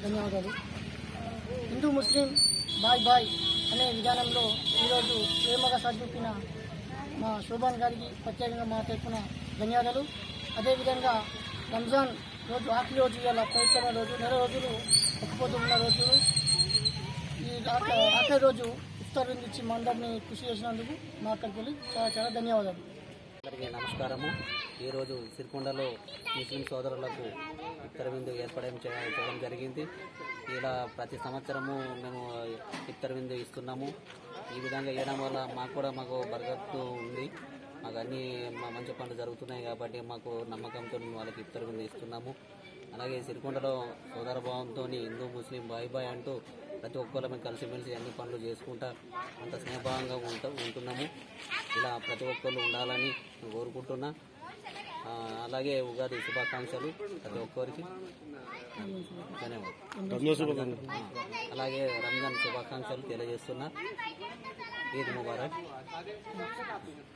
ధన్యవాదాలు. హిందూ ముస్లిం bye bye అనే విధానంలో ఈరోజు ప్రేమగా సర్దుపిన మా శోభాన్ గారికి ప్రత్యేకంగా మా తరఫున ధన్యవాదాలు. అదేవిధంగా రంజాన్ రోజు ఆఖరి రోజు ఇవాళ పవిత్రమైన రోజు, నెల రోజులు ఒక్కపోతూ ఉన్న రోజులు. ఈ ఆఖరి రోజు ఇఫ్తార్ విందు ఇచ్చి మా అందరినీ కృషి చేసినందుకు మా అక్కడికి వెళ్ళి చాలా చాలా ధన్యవాదాలు. అందరికీ నమస్కారము. ఈరోజు సిరికొండలో ముస్లిం సోదరులకు ఇఫ్తార్ విందు చేయడం జరిగింది. ఇలా ప్రతి సంవత్సరము మేము ఇఫ్తార్ విందు ఇస్తున్నాము. ఈ విధంగా వేయడం వల్ల మాకు బరకత్తు ఉంది. మాకు అన్నీ మంచి పనులు జరుగుతున్నాయి కాబట్టి మాకు నమ్మకంతో వాళ్ళకి ఇఫ్తార్ విందు ఇస్తున్నాము. అలాగే సిరికొండలో సోదరభావంతో హిందూ ముస్లిం బాయ్ బాయ్ అంటూ ప్రతి ఒక్కరు మేము కలిసిమెలిసి అన్ని పనులు చేసుకుంటా అంత స్నేహభావంగా ఉంటున్నాము. ఇలా ప్రతి ఒక్కరు ఉండాలని కోరుకుంటున్నా. అలాగే ఉగాది శుభాకాంక్షలు ప్రతి ఒక్కరికి. ధన్యవాదాలు. అలాగే రంజాన్ శుభాకాంక్షలు తెలియజేస్తున్నా. ఈద్ ముబారక్.